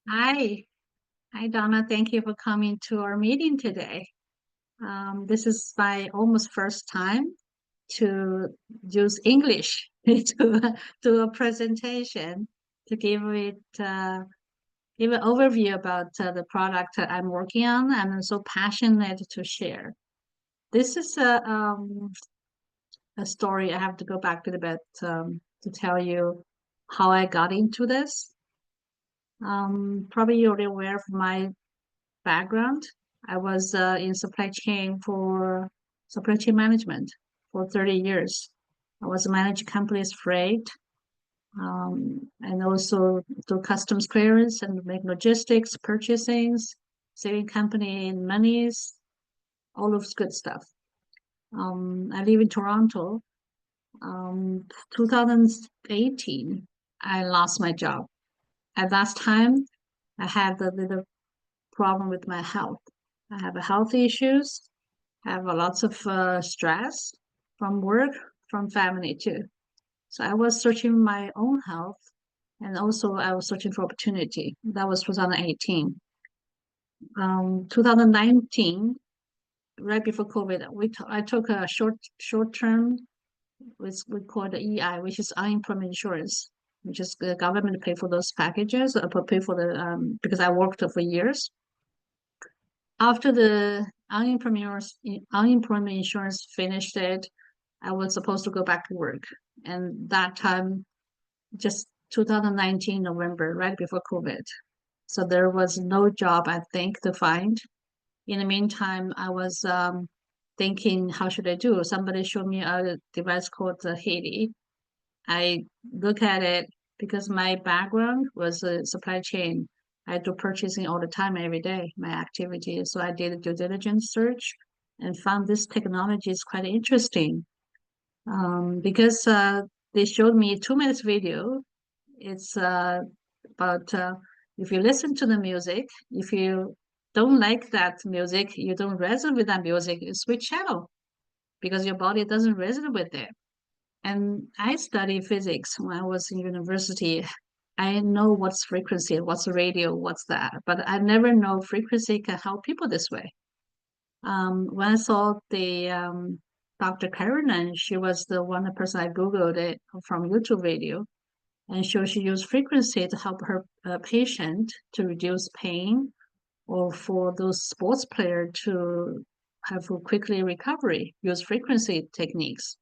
Hi. Hi, Donna. Thank you for coming to our meeting today. This is my almost first time to use English to do a presentation to give an overview about the product that I'm working on. I'm so passionate to share. This is a story. I have to go back a little bit to tell you how I got into this. Probably you're already aware of my background. I was in supply chain management for 30 years. I was managing company's freight, and also do customs clearance and make logistics, purchasing, saving company in monies, all of this good stuff. I live in Toronto. 2018, I lost my job. At that time, I had a little problem with my health. I have health issues, have a lots of stress from work, from family too. So I was searching my own health, and also I was searching for opportunity. That was 2018. 2019, right before COVID, I took a short term, which we call the EI, which is unemployment insurance, which is the government pay for those packages, pay for the because I worked for years. After the unemployment insurance finished it, I was supposed to go back to work. And that time, just 2019 November, right before COVID. So there was no job, I think, to find. In the meantime, I was thinking, how should I do? Somebody showed me a device called Haley. I look at it because my background was supply chain. I do purchasing all the time, every day, my activity. So I did a due diligence search and found this technology is quite interesting because they showed me 2 minutes video. It's about if you listen to the music, if you don't like that music, you don't resonate with that music, you switch channel because your body doesn't resonate with it. And I studied physics when I was in university. I know what's frequency, what's radio, what's that, but I never know frequency can help people this way. When I saw the Dr. Karen, she was the one person I Googled it from YouTube video, and she used frequency to help her patient to reduce pain or for those sports player to have a quickly recovery, use frequency techniques.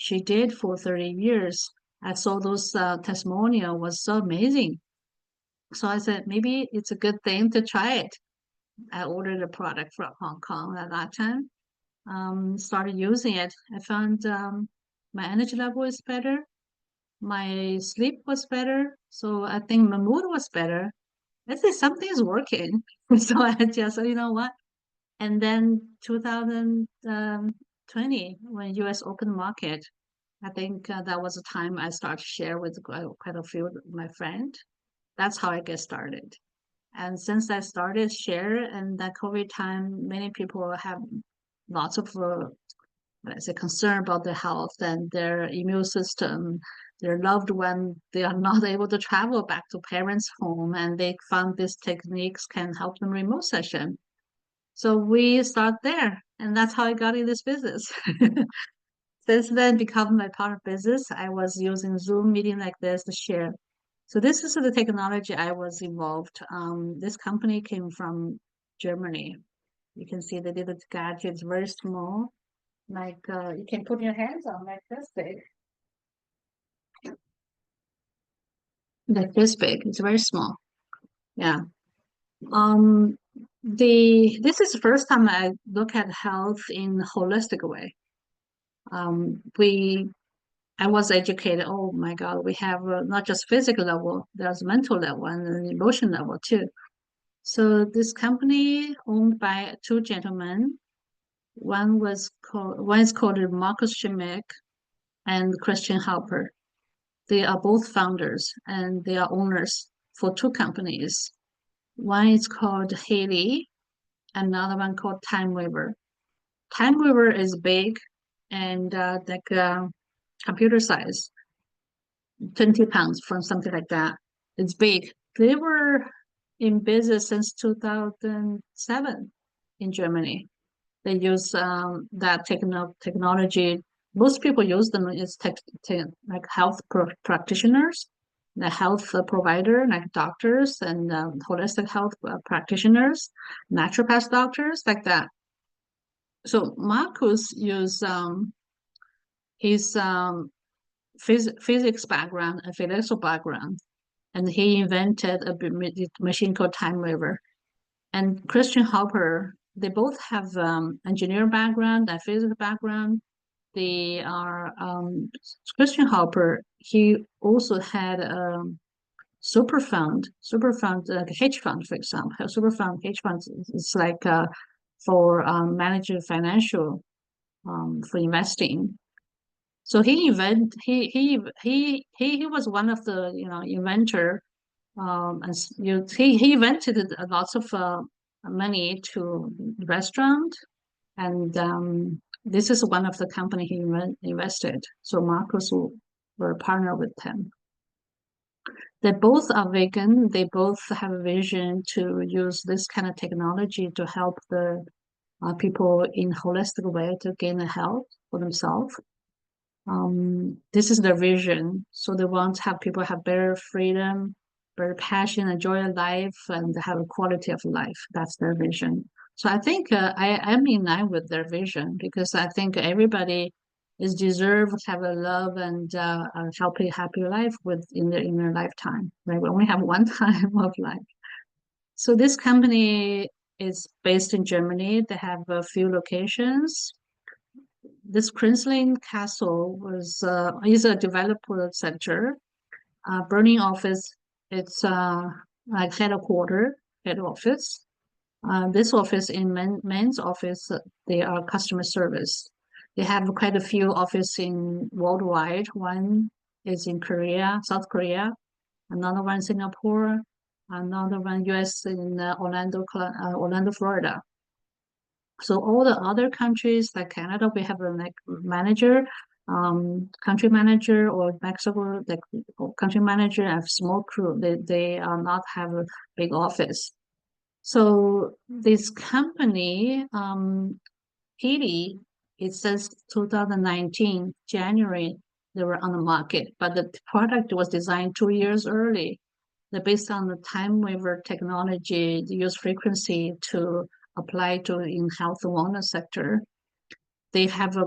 She did for 30 years. I saw those testimonial was so amazing. So I said, maybe it's a good thing to try it. I ordered a product from Hong Kong at that time. Started using it. I found my energy level is better. My sleep was better. So I think my mood was better. I say something is working. So I just, you know what? And then 2020, when US open market, I think that was the time I started to share with quite a few of my friends. That's how I get started. And since I started share and that COVID time, many people have lots of let's say concern about their health and their immune system, their loved one. They are not able to travel back to parents' home, and they found these techniques can help them remote session. So we start there, and that's how I got in this business. Since then, become my part of business. I was using Zoom meeting like this to share. So this is the technology I was involved. This company came from Germany. You can see the little gadget is very small, like you can put your hands on like this big, like this big. It's very small. Yeah. Um, this is the first time I look at health in a holistic way. We I was educated. Oh my God, we have not just physical level, there's mental level and an emotion level too. So this company owned by two gentlemen. One is called Marcus Schmick and Christian Halper. They are both founders and they are owners for two companies. One is called Haley, another one called Time Weaver. Time Weaver is big and like computer size, 20 pounds from something like that. It's big. They were in business since 2007 in Germany. They use that technology. Most people use them as like health practitioners, the health provider, like doctors and holistic health practitioners, naturopath doctors, like that. So Marcus used his physics background and philosophy background, and he invented a machine called Time Waver. And Christian Hopper, they both have engineer background and physics background. They are Christian Hopper. He also had a super fund, like a hedge fund, for example. A super fund, hedge fund is like for managing financial for investing. So he was one of the inventor, and he invented lots of money to restaurant, and this is one of the company he invested. So Marcus were partner with him. They both are vegan. They both have a vision to use this kind of technology to help the people in holistic way to gain the health for themselves. This is their vision. So they want to have people have better freedom, better passion, enjoy life, and have a quality of life. That's their vision. So I think I'm in line with their vision because I think everybody is deserved to have a love and a happy life in their lifetime. Right? We only have one time of life. So this company is based in Germany. They have a few locations. This Krinzling Castle is a developer center. Burning office, it's like head office. This office in men's office, they are customer service. They have quite a few offices in worldwide. One is in Korea, South Korea, another one in Singapore, another one US in Orlando, Florida. So all the other countries like Canada, we have a like manager, country manager, or Mexico, like country manager and small crew. They are not have a big office. So this company, Haiti, it says 2019 January they were on the market, but the product was designed 2 years early. They're based on the time waver technology, the use frequency to apply to in health and wellness sector. They have a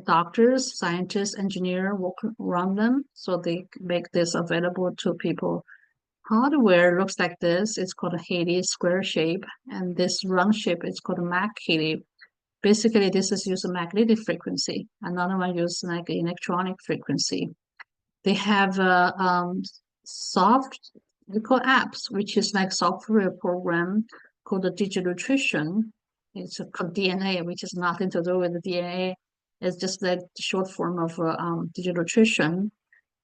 doctors, scientists, engineer work around them, so they make this available to people. Hardware looks like this. It's called a Haiti square shape, and this round shape is called a Mac Haiti. Basically, this is used a magnetic frequency. Another one uses like electronic frequency. They have soft, they call apps, which is like software program called the digital nutrition. It's called DNA, which is nothing to do with the DNA. It's just the short form of digital nutrition.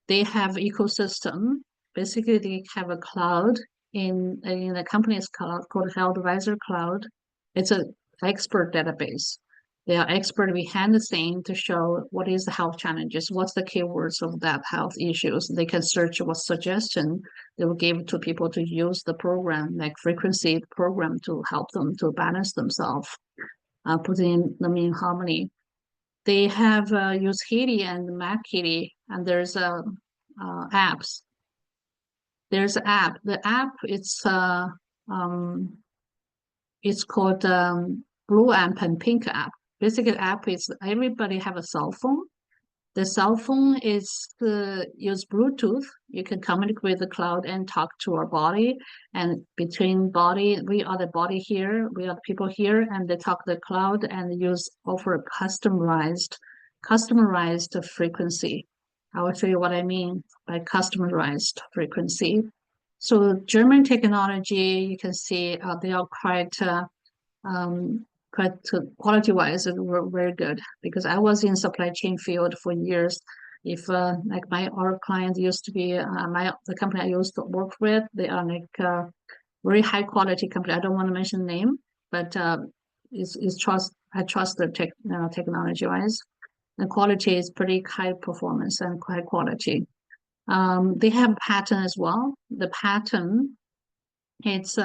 They have ecosystem. Basically, they have a cloud in the company's cloud called Health Advisor Cloud. It's an expert database. They are expert behind the scene to show what is the health challenges, what's the keywords of that health issues. They can search what suggestion they will give to people to use the program, like frequency program to help them to balance themselves, putting them in harmony. They have used Haiti and Mac Haiti, and there's apps. There's an app. The app it's called Blue App and Pink App. Basically, app is everybody have a cell phone. The cell phone is use Bluetooth. You can communicate with the cloud and talk to our body. And between body, we are the body here, we are the people here, and they talk to the cloud and offer a customized frequency. I will show you what I mean by customized frequency. So German technology, you can see they are quite quality-wise, were very good because I was in supply chain field for years. If like our client used to be the company I used to work with, they are like very high quality company. I don't want to mention the name, but I trust their technology wise. The quality is pretty high performance and high quality. They have patent as well. The patent It's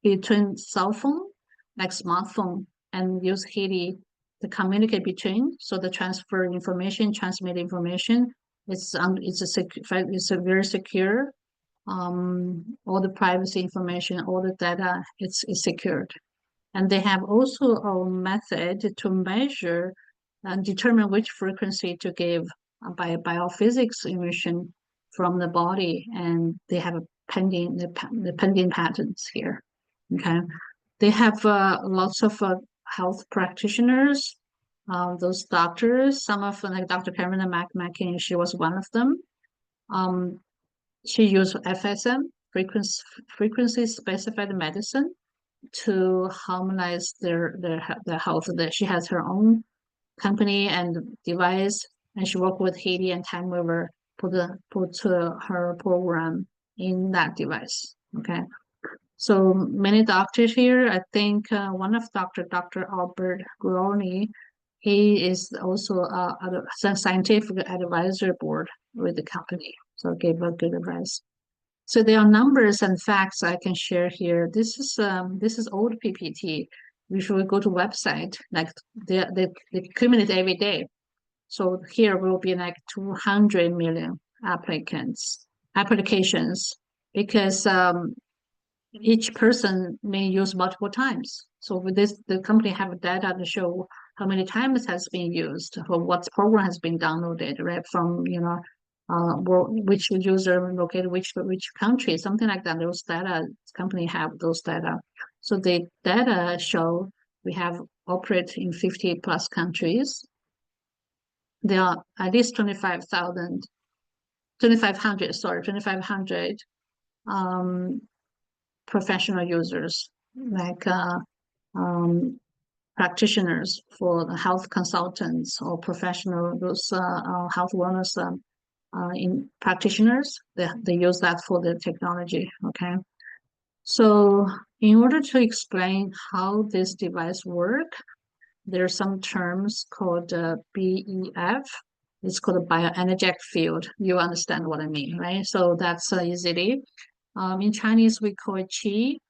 between cell phone, like smartphone, and use Haiti to communicate between. So the transfer information, transmit information. It's a very secure. All the privacy information, all the data, it's secured. And they have also a method to measure and determine which frequency to give by biophysics emission from the body. And they have a the pending patents here. Okay. They have lots of health practitioners, those doctors, some of like Dr. Karen McMackin, she was one of them. Um, she used FSM, frequency specified medicine, to harmonize their health. That she has her own company and device, and she worked with Haiti and Time Weaver put her program in that device. Okay, so many doctors here. I think one of Dr. Albert Groni, he is also a scientific advisor board with the company, so gave a good advice. So there are numbers and facts I can share here. This is old PPT. Usually go to website, like they accumulate every day. So here will be like 200 million applications, because each person may use multiple times. So with this, the company have data to show how many times it has been used, or what program has been downloaded, right? From, which user located which country, something like that. Those data, company have those data. So the data show we have operate in 50 plus countries. There are at least 2,500 professional users, like practitioners, for the health consultants or professional, those health wellness in practitioners. They use that for the technology. Okay, so in order to explain how this device work, there are some terms called BEF. It's called a bioenergetic field. You understand what I mean, right? So that's easily. In Chinese, we call it qi.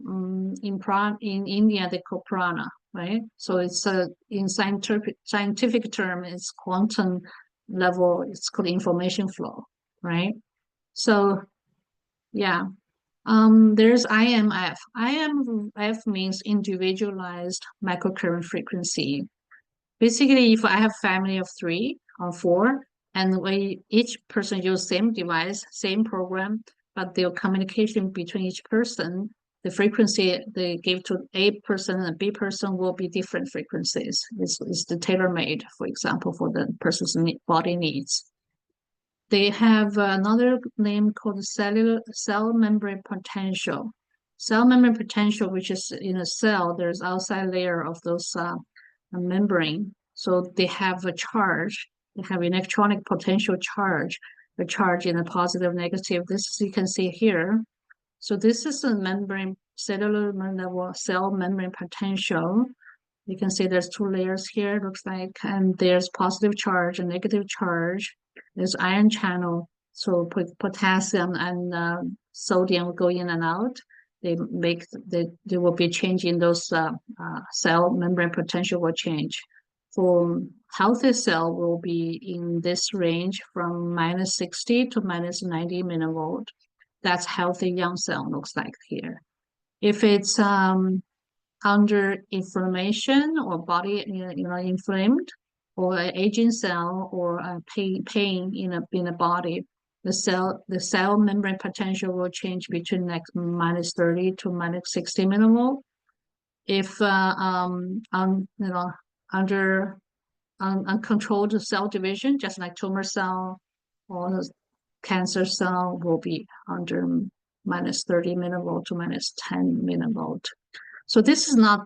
In India, they call prana, right? So it's in scientific term, it's quantum level. It's called information flow, right? So yeah, there's IMF. IMF means individualized microcurrent frequency. Basically, if I have family of three or four, and we each person use same device, same program, but the communication between each person, the frequency they give to A person and B person will be different frequencies. It's the tailor-made, for example, for the person's body needs. They have another name called cell membrane potential. Cell membrane potential, which is in a cell, there's outside layer of those membrane. So they have a charge, they have electronic potential charge, a charge in a positive, negative. This you can see here. So this is a membrane, cellular level cell membrane potential. You can see there's two layers here, looks like, and there's positive charge and negative charge. There's ion channel, so potassium and sodium will go in and out. They will be changing those cell membrane potential will change. For healthy cell will be in this range from -60 to -90 millivolt. That's healthy young cell, looks like here. If it's under inflammation or body inflamed, or an aging cell, or a pain in the body, the cell membrane potential will change between like -30 to -60 millivolt. If under uncontrolled cell division, just like tumor cell or cancer cell, will be under -30 millivolt to -10 millivolt. So this is not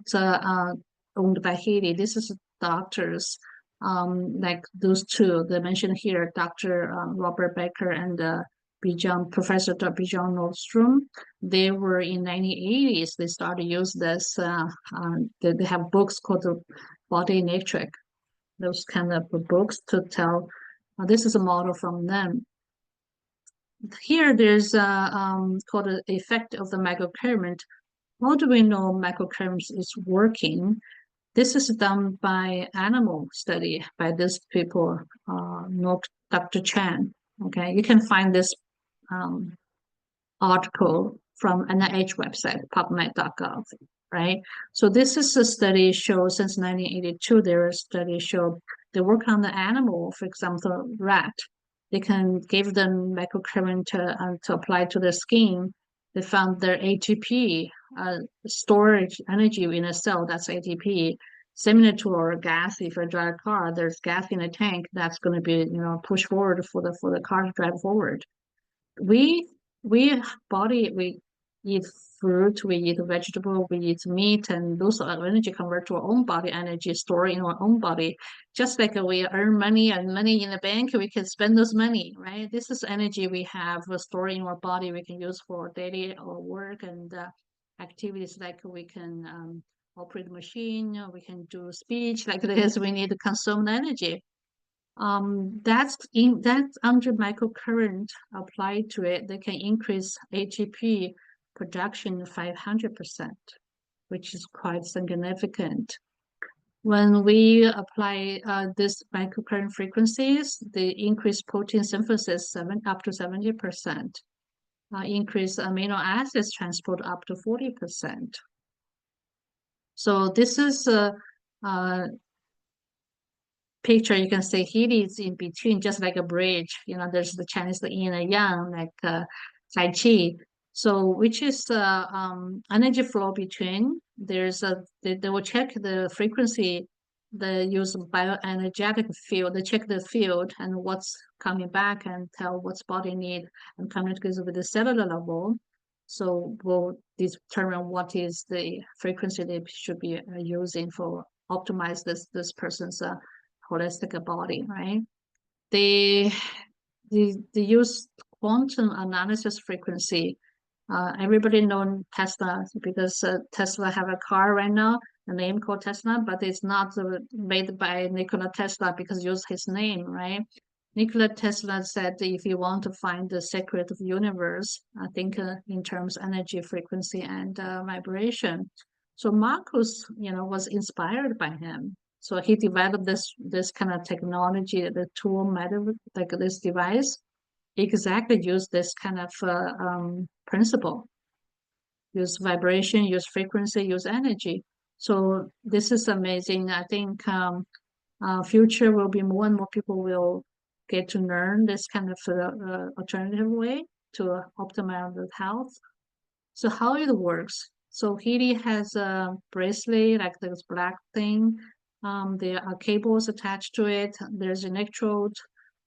owned by Haiti. This is doctors, like those two they mentioned here, Dr. Robert Becker and Professor Bijan Nordstrom. They were in 1980s. They started to use this. They have books called the Body Electric. Those kind of books to tell. This is a model from them. here there's called the effect of the microcurrent. How do we know microcurrent is working? This is done by animal study by these people, Dr. Chan. Okay, you can find this um, article from NIH website, PubMed.gov, right? So this is a study show since 1982. There is a study show they work on the animal, for example, rat. They can give them microcurrent to apply to their skin. They found their ATP, storage energy in a cell, that's ATP, similar to our gas. If you drive a car, there's gas in a tank that's going to be, push forward for the car to drive forward. We we body we eat fruit, we eat vegetable, we eat meat, and those are energy convert to our own body energy, store in our own body. Just like we earn money and money in the bank, we can spend those money, right? This is energy we have stored in our body. We can use for daily or work and activities like we can operate the machine, we can do speech like this. We need to consume the energy. That's under microcurrent applied to it, they can increase ATP production 500%, which is quite significant. When we apply this microcurrent frequencies, they increase protein synthesis up to 70%, increase amino acids transport up to 40%. So this is a picture, you can see Healy is in between, just like a bridge. There's the Chinese the yin and yang, like Tai Chi. So, which is energy flow between. They will check the frequency. They use bioenergetic field. They check the field and what's coming back and tell what's body need and communicate with the cellular level. So, will determine what is the frequency they should be using for optimize this person's holistic body, right? They they use quantum analysis frequency. Everybody know Tesla because Tesla have a car right now, a name called Tesla, but it's not made by Nikola Tesla because use his name, right? Nikola Tesla said if you want to find the secret of the universe, I think in terms of energy, frequency, and vibration. So Marcus, was inspired by him. So he developed this kind of technology, the tool method, like this device, exactly use this kind of principle. Use vibration, use frequency, use energy. So this is amazing. I think future will be more and more people will get to learn this kind of alternative way to optimize the health. So how it works? So Healy has a bracelet like this black thing. There are cables attached to it. There's an electrode.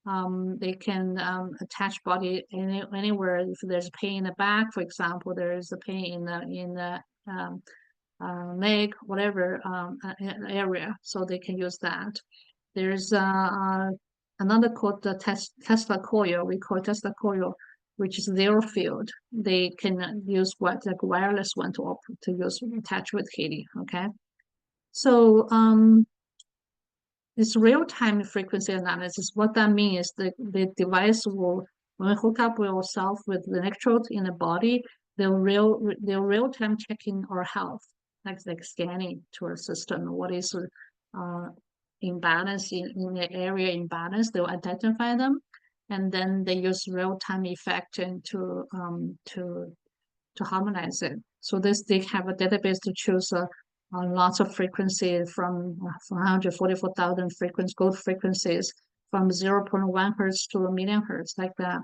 They can attach body anywhere. If there's pain in the back, for example, there is a pain in the leg, whatever area, so they can use that. There's another called the Tesla coil. We call Tesla coil, which is zero field. They can use like wireless one to use attach with Healy. Okay, so this real-time frequency analysis, what that means is the device will, when we hook up yourself with the electrode in the body, they'll real-time checking our health, like scanning to our system, what is imbalance in the area imbalance, they'll identify them, and then they use real-time effect and to harmonize it. So they have a database to choose lots of frequency from 144,000 gold frequencies from 0.1 hertz to a million hertz, like that.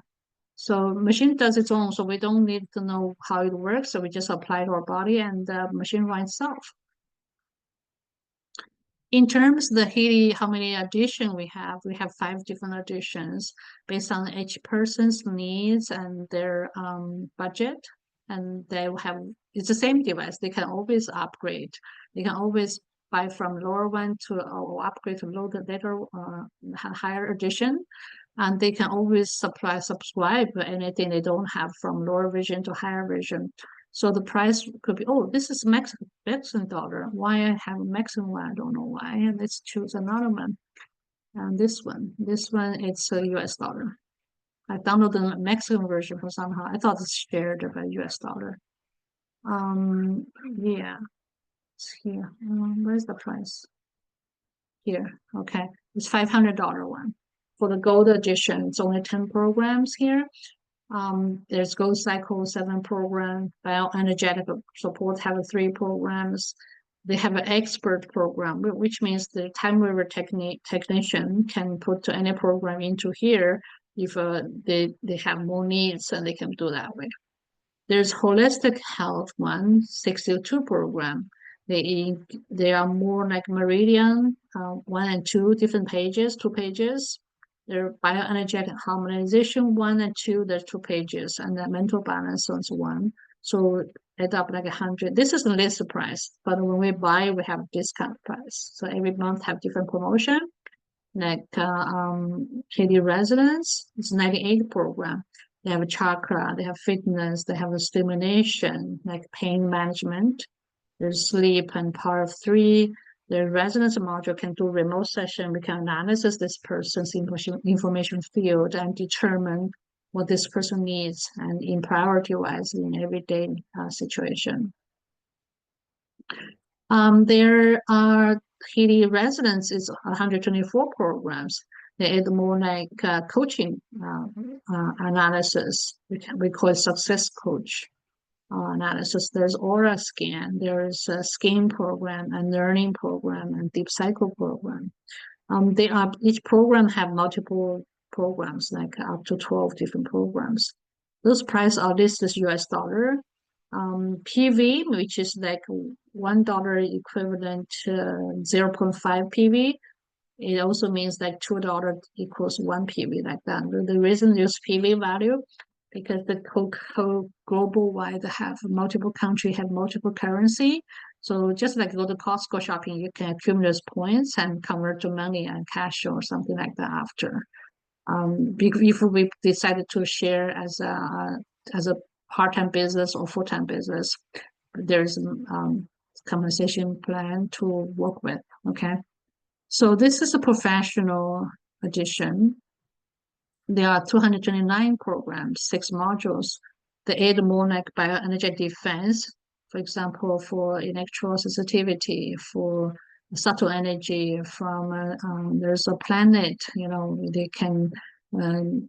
So machine does its own, so we don't need to know how it works. So we just apply to our body and the machine runs itself. In terms of the Healy, how many additions we have 5 different additions based on each person's needs and their budget. And they will have, it's the same device. They can always upgrade. They can always buy from lower one to or upgrade to later higher edition. And they can always subscribe anything they don't have from lower version to higher version. So the price could be, oh, this is Mexican dollar. Why I have a Mexican one? I don't know why. And let's choose another one. And this one, it's a US dollar. I downloaded the Mexican version for somehow. I thought it's shared by US dollar. Yeah, it's here. Where's the price? Here, okay. It's $500 one. For the gold edition, it's only 10 programs here. There's Gold Cycle 7 program, bioenergetic support have 3 programs. They have an expert program, which means the time waiver technician can put any program into here if they have more needs and they can do that way. There's holistic health one, 62 program. They are more like Meridian, 1 and 2 different pages, 2 pages. There bioenergetic harmonization 1 and 2, there's 2 pages, and the mental balance one's 1. So add up like 100. This is the list price, but when we buy, we have discount price. So every month have different promotion. Like KD Residence, it's 98 program. They have a chakra, they have fitness, they have a stimulation, like pain management. There's sleep and power of 3. The residence module can do remote session. We can analyze this person's information field and determine what this person needs and in priority wise in everyday situation. There are KD Residence is 124 programs. They add more like coaching analysis. We call it success coach analysis. There's aura scan, there's a skin program and learning program and deep cycle program. Each program have multiple programs, like up to 12 different programs. Those prices are listed US dollar. PV, which is like $1 equivalent to 0.5 PV. It also means like $2 equals 1 PV, like that. The reason use PV value because the global wide have multiple country have multiple currency. So just like go to Costco shopping, you can accumulate points and convert to money and cash or something like that after. If we decided to share as a part-time business or full-time business, there's compensation plan to work with. Okay, so this is a professional edition. There are 229 programs, 6 modules. They add more like bioenergy defense, for example, for electrical sensitivity, for subtle energy from there's a planet, they can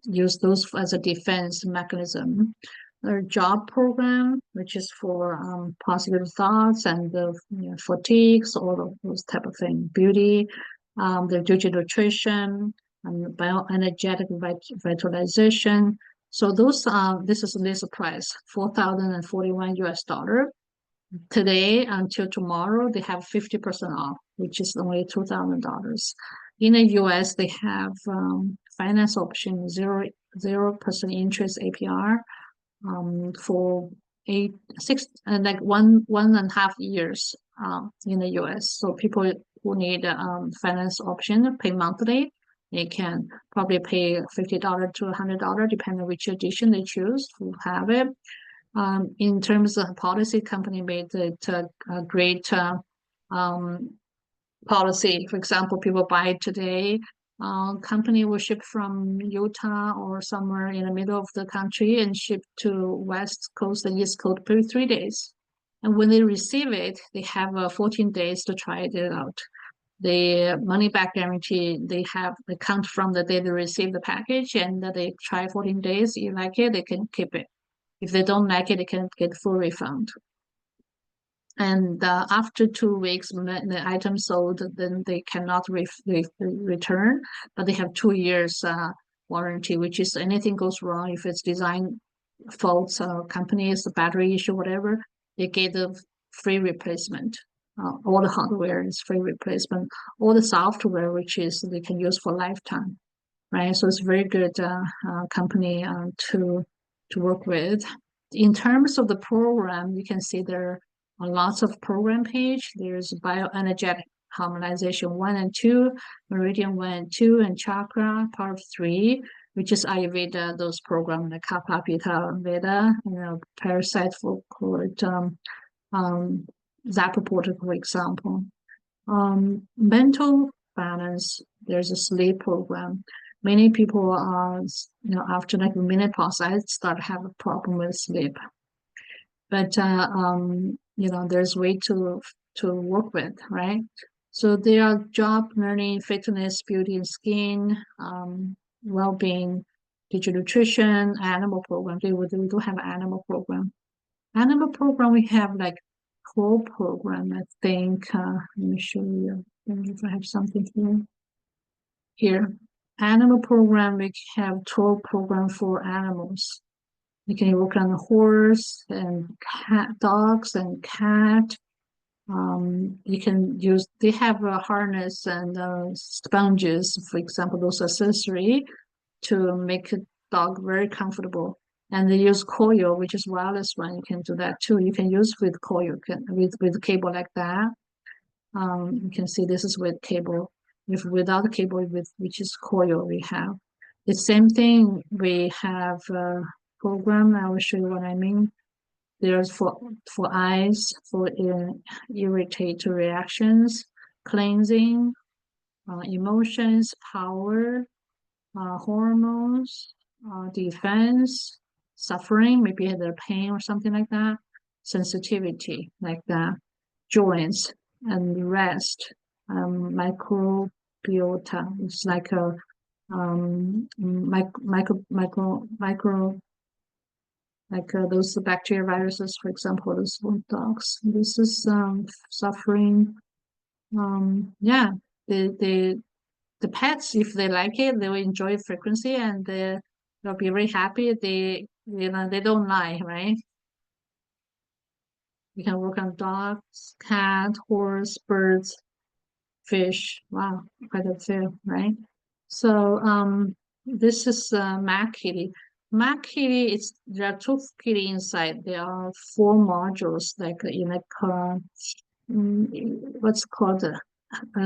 use those as a defense mechanism. Their job program, which is for positive thoughts and the fatigues, all of those type of things, beauty, their digital nutrition, and bioenergetic vitalization. So those this is the price, $4,041 US. Today until tomorrow, they have 50% off, which is only $2,000. In the US, they have finance option 0% interest APR for 1.5 years in the US. So people who need finance option pay monthly. They can probably pay $50 to $100, depending on which edition they choose to have it. In terms of policy, company made it a great policy. For example, people buy it today. Company will ship from Utah or somewhere in the middle of the country and ship to West Coast and East Coast for 3 days. And when they receive it, they have 14 days to try it out. The money back guarantee, they count from the day they receive the package and that they try 14 days. If you like it, they can keep it. If they don't like it, they can get full refund. And after 2 weeks, the item sold, then they cannot return, but they have 2 years warranty, which is anything goes wrong, if it's design faults, companies, the battery issue, whatever, they get the free replacement. All the hardware is free replacement. All the software, which is they can use for lifetime, right? So it's a very good company to work with. In terms of the program, you can see there are lots of program page. There's bioenergetic harmonization 1 and 2, Meridian 1 and 2, and chakra part 3, which is Ayurveda. Those programs like Kapha, Pitta, Veda, parasite for Zappa, for example. Mental balance, there's a sleep program. Many people after like menopause, I start have a problem with sleep. But there's way to work with, right? So there are job, learning, fitness, beauty and skin, well-being, digital nutrition, animal program. We do have animal program. Animal program, we have like whole program, I think. Let me show you. Let me if I have something here. Here. Animal program, we have 12 program for animals. You can work on a horse and cat, dogs and cat. You can use, they have a harness and sponges, for example, those accessory to make a dog very comfortable. And they use coil, which is wireless one. You can do that too. You can use with coil, with cable like that. You can see this is with cable. If without the cable, with which is coil, we have the same thing. We have program. I will show you what I mean. There's for eyes, for irritate reactions, cleansing, emotions, power, hormones, defense, suffering, maybe the pain or something like that, sensitivity like that, joints and rest, microbiota. It's like a micro like those bacteria viruses, for example, those dogs. This is suffering. Yeah, the the pets, if they like it, they will enjoy frequency and they'll be very happy. They don't lie, right? You can work on dogs, cat, horse, birds, fish. Wow, quite a few, right? So this is Mac Kitty. Mac Kitty is there are two kitty inside. There are four modules, like in a what's called a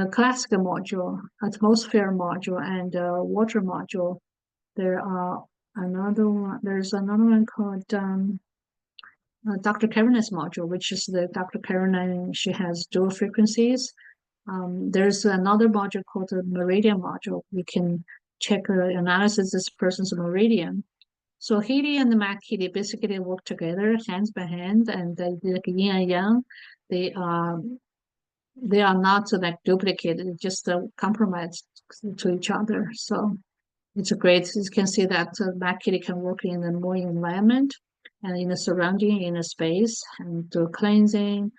classical module, atmosphere module, and water module. There are another one. There's another one called Dr. Karen's module, which is the Dr. Karen. She has dual frequencies. There's another module called the meridian module. We can check analysis this person's meridian. So Healy and the MacHealy basically work together, hands by hand, and like yin and yang. They are not like duplicated, just compromise to each other. So it's a great. You can see that MacHealy can work in a more environment and in a surrounding, in a space, and do cleansing,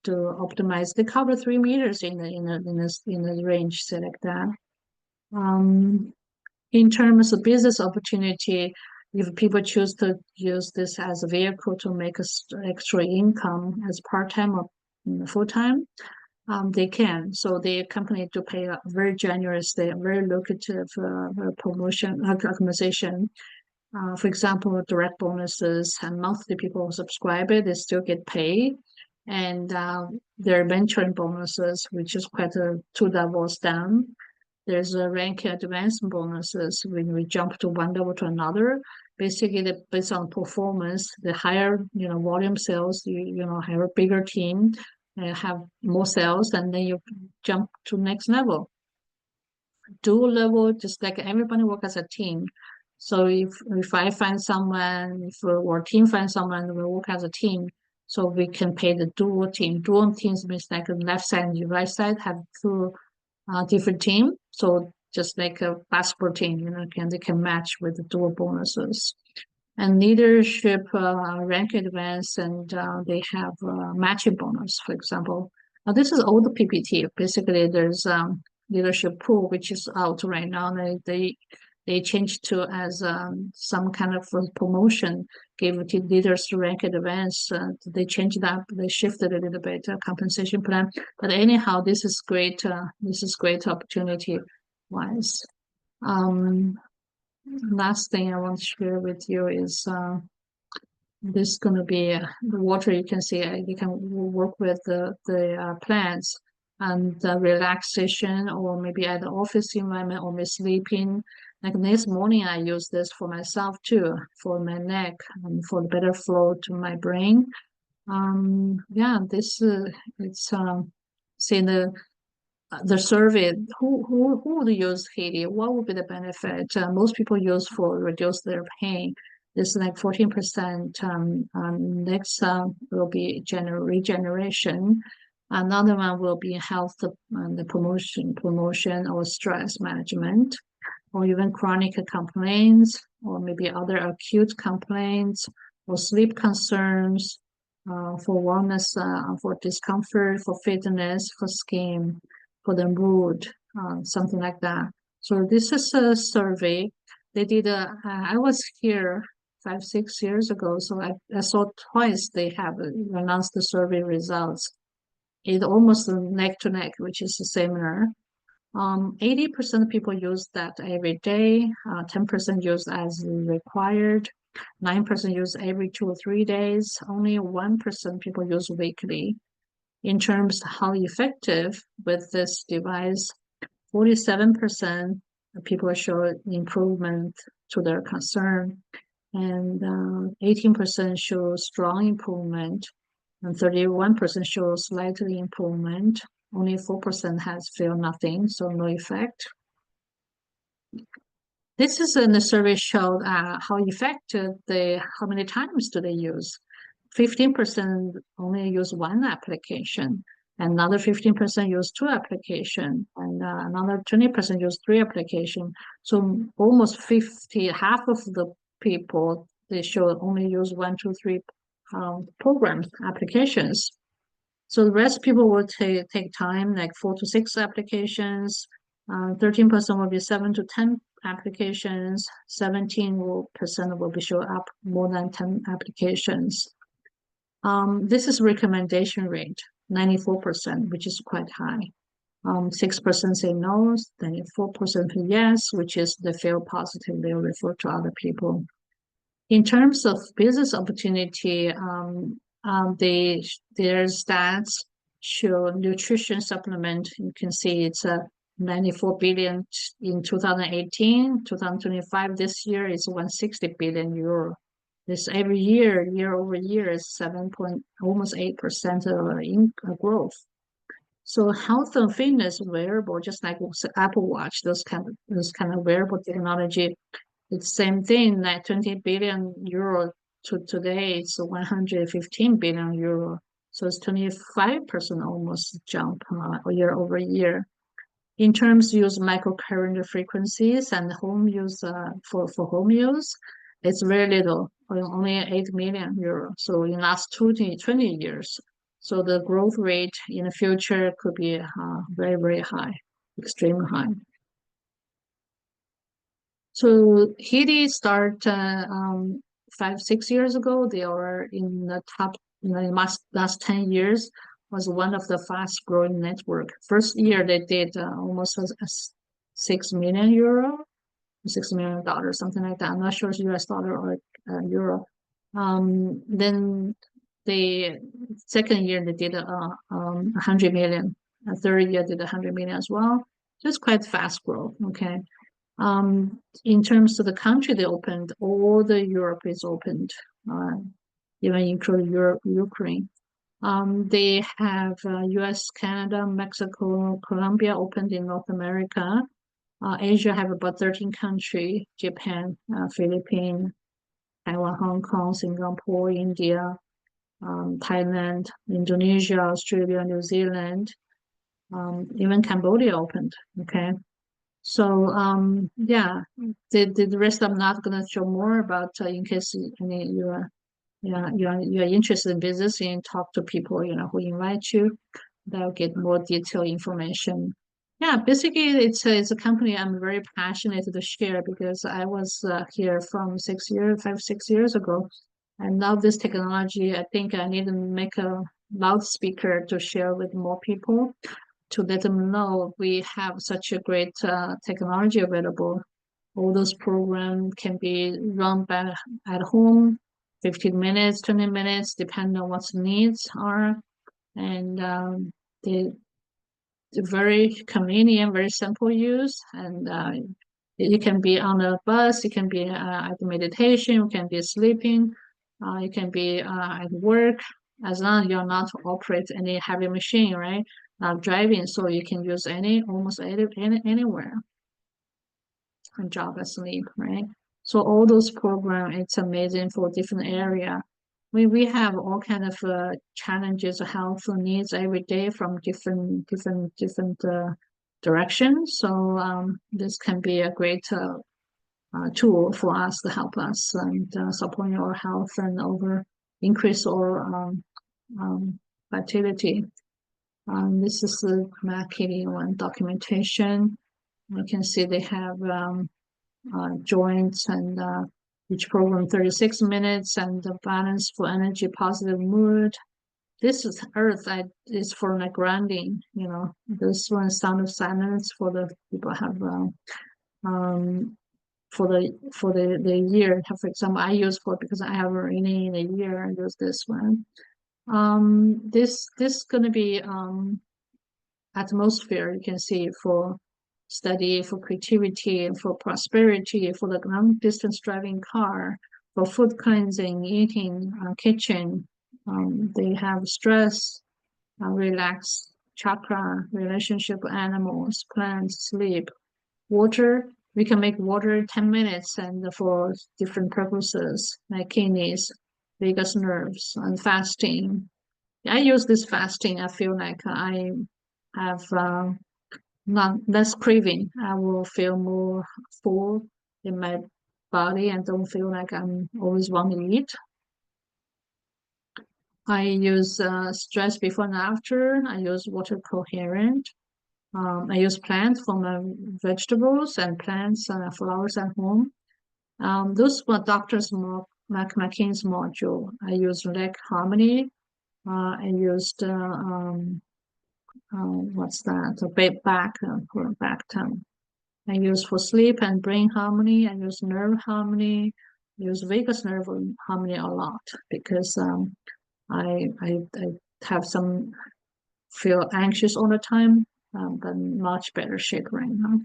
to optimize. They cover 3 meters in a range, say like that. In terms of business opportunity, if people choose to use this as a vehicle to make extra income as part-time or full-time, they can. So the company to pay a very generous, they very lucrative promotion compensation. For example, direct bonuses and monthly people who subscribe it, they still get paid. And there are mentoring bonuses, which is quite two levels down. There's a rank advancement bonuses when we jump to one level to another. Basically, based on performance, the higher volume sales, have a bigger team, have more sales, and then you jump to next level. Dual level, just like everybody work as a team. So if I find someone, if our team finds someone, we work as a team. So we can pay the dual team. Dual teams means like the left side and the right side have two different team. So just like a basketball team, they can match with the dual bonuses. And leadership rank advance, and they have matching bonus, for example. This is old PPT. Basically, there's leadership pool, which is out right now. They changed to as some kind of promotion, gave leaders rank advance. They changed that. They shifted a little bit compensation plan. But anyhow, this is great. This is great opportunity wise. Last thing I want to share with you is this is going to be the water. You can see you can work with the plants and the relaxation, or maybe at the office environment, or me sleeping. Like this morning, I use this for myself too, for my neck and for better flow to my brain. Yeah, this it's see the survey, who would use HEDI? What would be the benefit? Most people use for reduce their pain. It's like 14%. Next will be regeneration. Another one will be health, the promotion or stress management, or even chronic complaints, or maybe other acute complaints, or sleep concerns, for wellness, for discomfort, for fitness, for skin, for the mood, something like that. So this is a survey. They did I was here 5, 6 years ago, so I saw twice they have announced the survey results. It almost neck to neck, which is similar. 80% of people use that every day, 10% use as required, 9% use every 2 or 3 days, only 1% people use weekly. In terms of how effective with this device, 47% of people show improvement to their concern, and 18% show strong improvement, and 31% show slightly improvement. Only 4% has feel nothing, so no effect. This is in the survey showed how effective how many times do they use. 15% only use one application, another 15% use two applications, and another 20% use three applications. So almost 50, half of the people, they show only use 1, 2, 3 programs, applications. So the rest people will take time, like 4 to 6 applications. 13% will be 7 to 10 applications. 17% will be show up more than 10 applications. This is recommendation rate, 94%, which is quite high. 6% say no, then 4% yes, which is they feel positive, they'll refer to other people. In terms of business opportunity, their stats show nutrition supplement. You can see it's a 94 billion in 2018, 2025. This year is 160 billion euro. This every year, year over year, is almost 8% growth. So health and fitness wearable, just like Apple Watch, those kind of wearable technology, it's the same thing. Like 20 billion euro to today, it's 115 billion euro. So it's 25% almost jump year over year. In terms use microcurrent frequencies and home use for home use, it's very little, only 8 million euros. So in last 20 years. So the growth rate in the future could be very, very high, extremely high. So HEDI start 5, 6 years ago. They were in the top in the last 10 years was one of the fast growing network. First year they did almost 6 million euro, $6 million, something like that. I'm not sure it's US dollar or euro. Then the second year they did 100 million. The third year did 100 million as well. Just quite fast growth. Okay. In terms of the country they opened, all the Europe is opened, even including Ukraine. They have US, Canada, Mexico, Colombia opened in North America. Asia have about 13 countries, Japan, Philippines, Taiwan, Hong Kong, Singapore, India, Thailand, Indonesia, Australia, New Zealand, even Cambodia opened. Okay. So yeah, the rest I'm not gonna show more about in case you're interested in business and talk to people who invite you. They'll get more detailed information. Yeah, basically it's a company I'm very passionate to share because I was here from 5, 6 years ago. I love this technology. I think I need to make a loudspeaker to share with more people, to let them know we have such a great technology available. All those programs can be run at home, 15 minutes, 20 minutes, depending on what the needs are. And they're very convenient, very simple use. And you can be on a bus, you can be at meditation, you can be sleeping, you can be at work, as long as you're not operate any heavy machine, right? driving, so you can use almost anywhere and job and sleep, right? So all those programs, it's amazing for different area. We have all kind of challenges, health needs every day from different directions. So this can be a great tool for us to help us and support our health and increase our fertility. This is the MAC EP1 documentation. You can see they have joints and each program 36 minutes and the balance for energy, positive mood. This is earth is for like grounding, you know. This one sound of silence for the people have for the year. For example, I use for because I have a rainy in a year. I use this one. This gonna be atmosphere. You can see for study, for creativity, for prosperity, for the long distance driving car, for food cleansing, eating, kitchen. They have stress, relax, chakra, relationship, animals, plants, sleep, water. We can make water 10 minutes and for different purposes, like kidneys, vagus nerves, and fasting. I use this fasting. I feel like I have not less craving. I will feel more full in my body and don't feel like I'm always want to eat. I use stress before and after. I use water coherent. I use plants for my vegetables and plants and flowers at home. Those were doctors' McKinney's module. I used leg harmony. I used what's that? A back for back tone. I use for sleep and brain harmony. I use nerve harmony. I use vagus nerve harmony a lot because I have some feel anxious all the time, but much better shape right now.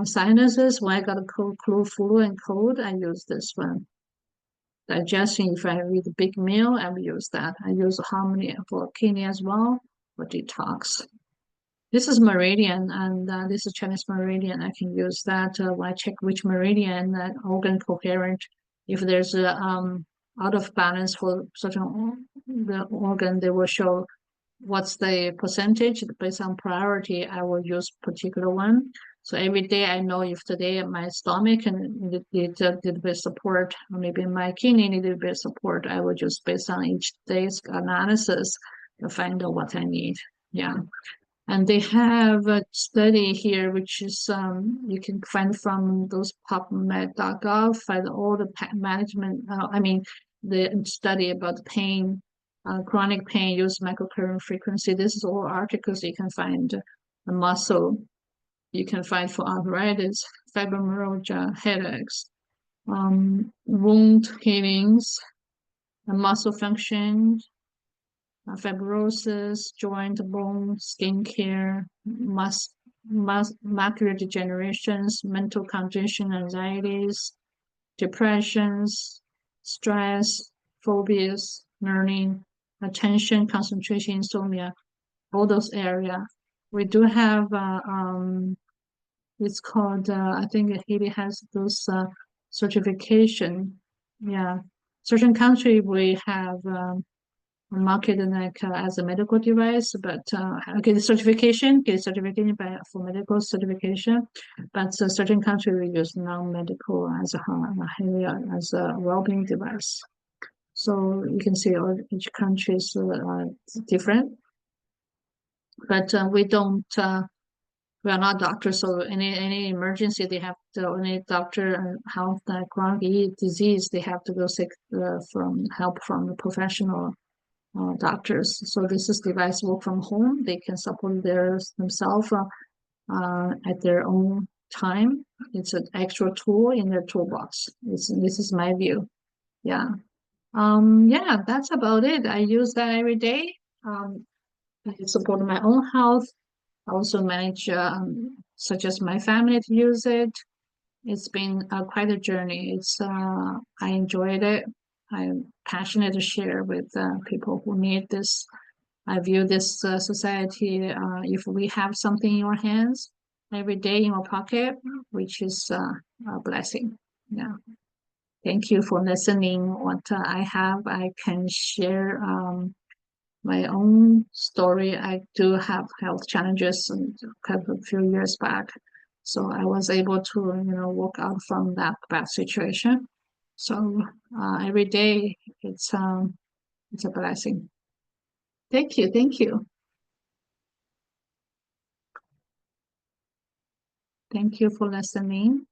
Sinuses, when I got a cold, flu and cold, I use this one. Digestion, if I eat a big meal, I will use that. I use harmony for kidney as well, for detox. This is meridian, and this is Chinese meridian. I can use that when I check which meridian that organ coherent. If there's a out of balance for certain the organ, they will show what's the percentage based on priority. I will use particular one. So every day I know if today my stomach and need a little bit of support, or maybe my kidney need a little bit of support, I will just based on each day's analysis to find out what I need. Yeah. And they have a study here, which is you can find from those PubMed.gov, find all the management. The study about pain, chronic pain, use microcurrent frequency. This is all articles you can find. The muscle you can find for arthritis, fibromyalgia, headaches, wound healings, muscle function, fibrosis, joint, bone, skin care, macular degenerations, mental condition, anxieties, depressions, stress, phobias, learning, attention, concentration, insomnia, all those areas. We do have, it's called, I think Haiti has those certification. Yeah, certain country we have marketed like as a medical device, but get certification for medical certification, but certain country we use non-medical as a well-being device. So you can see each country is different, but we don't. We are not doctors, so any emergency they have to any doctor and health chronic disease they have to go seek from help from the professional doctors. So this is device work from home. They can support themselves at their own time. It's an extra tool in their toolbox. This is my view. Yeah. Yeah, that's about it. I use that every day. I support my own health. I also manage, suggest my family to use it. It's been quite a journey. I enjoyed it. I'm passionate to share with people who need this I view this society, if we have something in your hands every day in your pocket, which is a blessing. Yeah. Thank you for listening. What I have, I can share my own story. I do have health challenges a few years back, so I was able to, walk out from that bad situation. So every day, it's a blessing. Thank you, thank you for listening.